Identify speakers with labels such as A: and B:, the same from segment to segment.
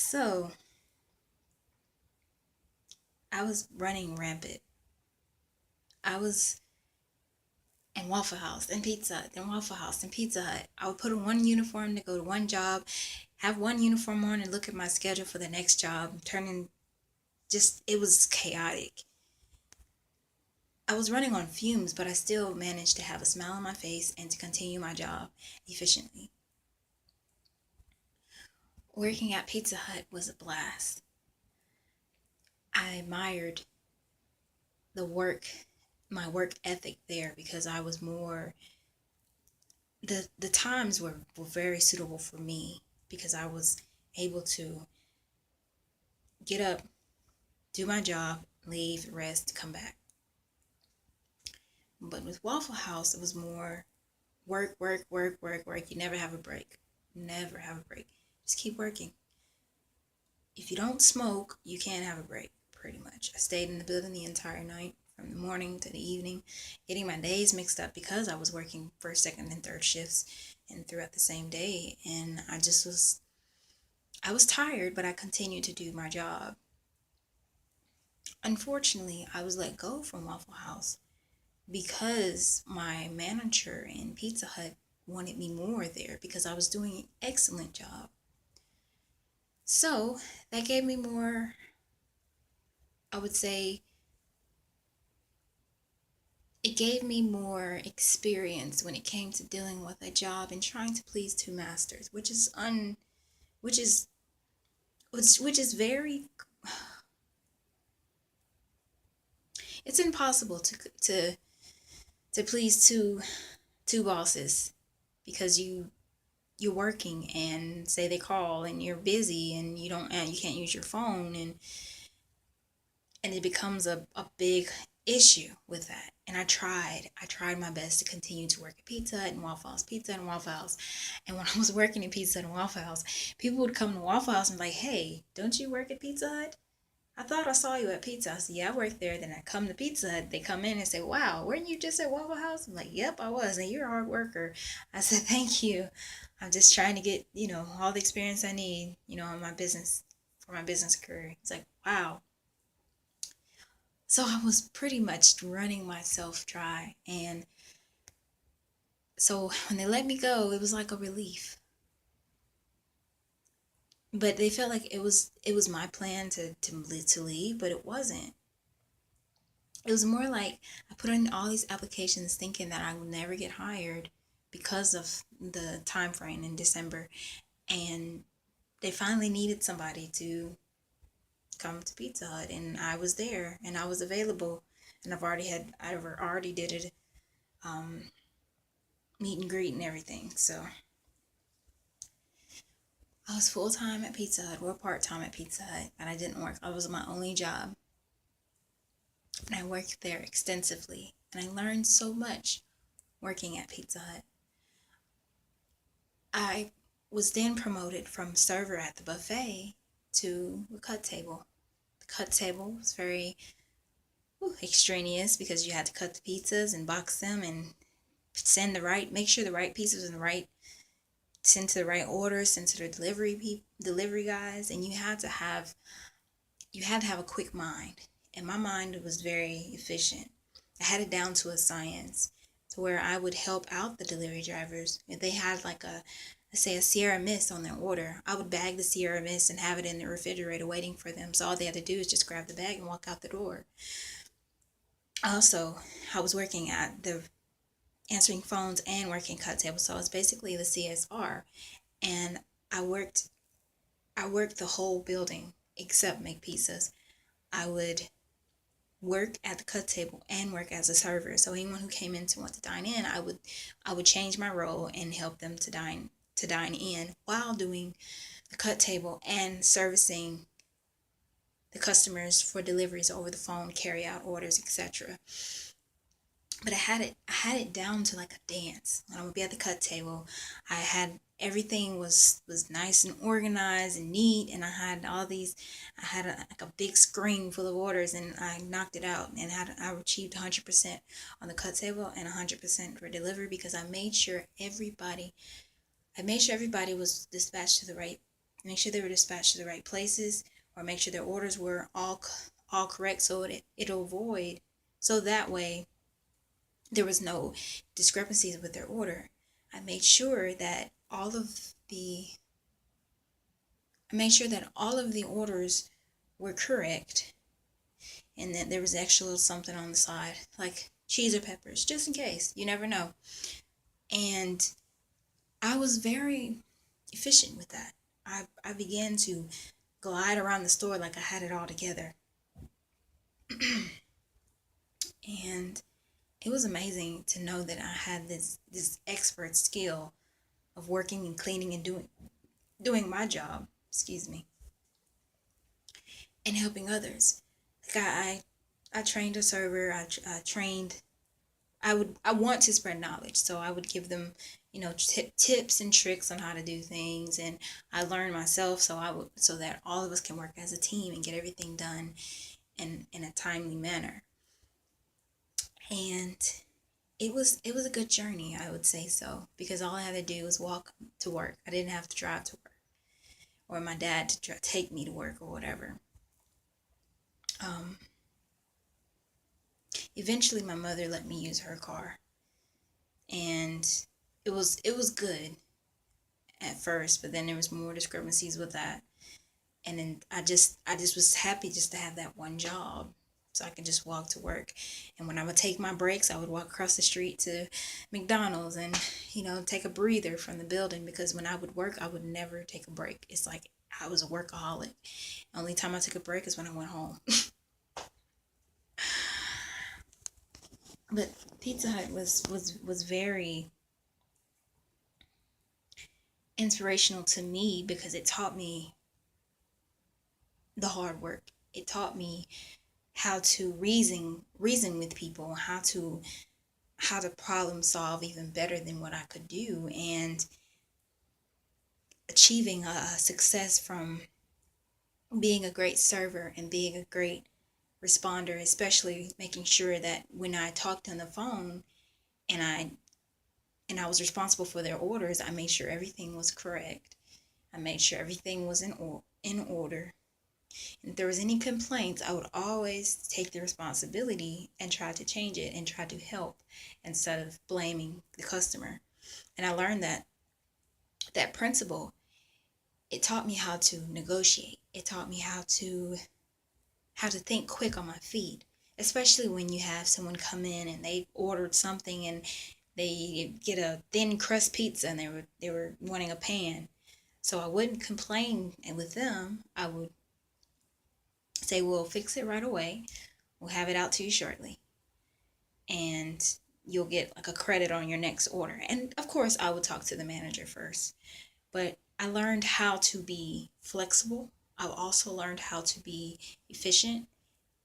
A: So I was running rampant. I was in Waffle House and Pizza Hut, then Waffle House and Pizza Hut. I would put on one uniform to go to one job, have one uniform on, and look at my schedule for the next job, turning just, it was chaotic. I was running on fumes, but I still managed to have a smile on my face and to continue my job efficiently. Working at Pizza Hut was a blast. I admired the work, my work ethic there because I was more, the times were very suitable for me because I was able to get up, do my job, leave, rest, come back. But with Waffle House, it was more work, work, work, work, work. You never have a break. Never have a break. Just keep working. If you don't smoke, you can't have a break, pretty much. I stayed in the building the entire night, from the morning to the evening, getting my days mixed up because I was working first, second, and third shifts and throughout the same day. And I was tired, but I continued to do my job. Unfortunately, I was let go from Waffle House because my manager in Pizza Hut wanted me more there because I was doing an excellent job. So that gave me more, I would say, it gave me more experience when it came to dealing with a job and trying to please two masters, which is which is very, it's impossible to please two bosses because you're working and say they call and you're busy and you can't use your phone, and it becomes a big issue with that. And I tried my best to continue to work at Pizza Hut and Waffle House, Pizza Hut and Waffle House. And when I was working at Pizza Hut and Waffle House, people would come to Waffle House and be like, hey, don't you work at Pizza Hut? I thought I saw you at Pizza Hut. I said, yeah, I work there. Then I come to Pizza Hut. They come in and say, wow, weren't you just at Waffle House? I'm like, yep, I was. And you're a hard worker. I said, thank you. I'm just trying to get, all the experience I need, in my business, for my business career. It's like, wow. So I was pretty much running myself dry. And so when they let me go, it was like a relief. But they felt like it was my plan to leave, but it wasn't. It was more like I put in all these applications thinking that I would never get hired because of the time frame in December, and they finally needed somebody to come to Pizza Hut, and I was there and I was available, and I already did it, um, meet and greet and everything. So I was full time at Pizza Hut or part time at Pizza Hut, and I didn't work. I was my only job, and I worked there extensively, and I learned so much working at Pizza Hut. I was then promoted from server at the buffet to the cut table. The cut table was very extraneous because you had to cut the pizzas and box them and make sure the right pizzas in the right, send to the right order, send to the delivery guys, and you had to have a quick mind. And my mind was very efficient. I had it down to a science to where I would help out the delivery drivers. If they had like let's say a Sierra Mist on their order, I would bag the Sierra Mist and have it in the refrigerator waiting for them. So all they had to do is just grab the bag and walk out the door. Also, I was working at the answering phones and working cut tables. So I was basically the CSR. And I worked I worked the whole building except make pizzas. I would work at the cut table and work as a server. So anyone who came in to want to dine in, I would change my role and help them to dine in while doing the cut table and servicing the customers for deliveries over the phone, carry out orders, etc. But I had it down to like a dance. When I would be at the cut table, I had everything was nice and organized and neat, and I had like a big screen full of orders, and I knocked it out and I achieved 100% on the cut table and 100% for delivery because I made sure everybody was dispatched to the right make sure they were dispatched to the right places, or make sure their orders were all correct, so it'll avoid, so that way there was no discrepancies with their order. I made sure that all of the I made sure that all of the orders were correct, and that there was extra little something on the side, like cheese or peppers, just in case. You never know. And I was very efficient with that. I began to glide around the store like I had it all together. And it was amazing to know that I had this expert skill of working and cleaning and doing my job, excuse me, and helping others. Like I trained a server. I trained. I want to spread knowledge, so I would give them, tips and tricks on how to do things, and I learned myself, so that all of us can work as a team and get everything done in a timely manner. And it was a good journey, I would say so, because all I had to do was walk to work. I didn't have to drive to work, or my dad to take me to work or whatever. Um, Eventually, my mother let me use her car, and it was good at first, but then there was more discrepancies with that, and then I just was happy just to have that one job, so I could just walk to work. And when I would take my breaks, I would walk across the street to McDonald's and take a breather from the building, because when I would work, I would never take a break. It's like I was a workaholic. The only time I took a break is when I went home. But Pizza Hut was very inspirational to me because it taught me the hard work. It taught me how to reason with people, how to problem solve even better than what I could do, and achieving a success from being a great server and being a great responder, especially making sure that when I talked on the phone and I was responsible for their orders, I made sure everything was correct. I made sure everything was in order. And if there was any complaints, I would always take the responsibility and try to change it and try to help instead of blaming the customer. And I learned that principle. It taught me how to negotiate. It taught me how to think quick on my feet, especially when you have someone come in and they ordered something and they get a thin crust pizza and they were wanting a pan. So I wouldn't complain with them. I would say, "We'll fix it right away. We'll have it out to you shortly." And you'll get like a credit on your next order. And of course, I would talk to the manager first. But I learned how to be flexible. I also learned how to be efficient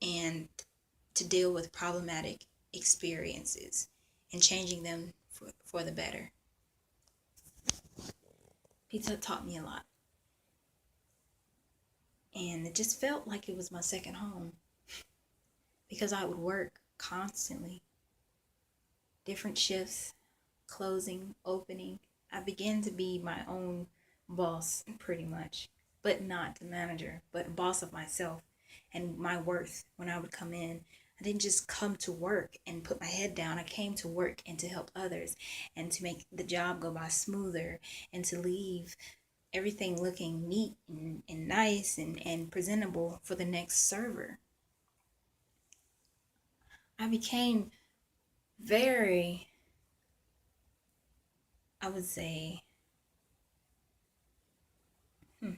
A: and to deal with problematic experiences and changing them for the better. Pizza taught me a lot. And it just felt like it was my second home because I would work constantly, different shifts, closing, opening. I began to be my own boss pretty much, but not the manager, but boss of myself and my worth when I would come in. I didn't just come to work and put my head down. I came to work and to help others and to make the job go by smoother and to leave everything looking neat and nice and presentable for the next server. I became very, I would say, hmm,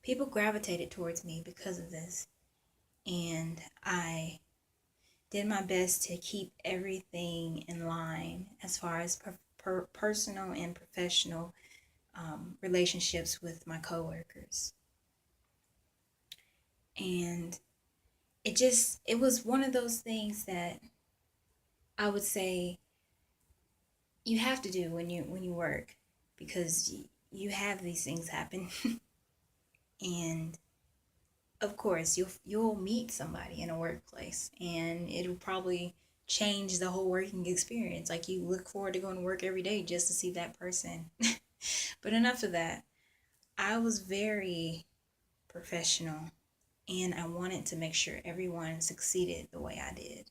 A: people gravitated towards me because of this. And I did my best to keep everything in line as far as personal and professional relationships with my coworkers. And it was one of those things that I would say you have to do when you work, because you have these things happen. And of course you'll meet somebody in a workplace and it'll probably change the whole working experience. Like, you look forward to going to work every day just to see that person. But enough of that. I was very professional and I wanted to make sure everyone succeeded the way I did.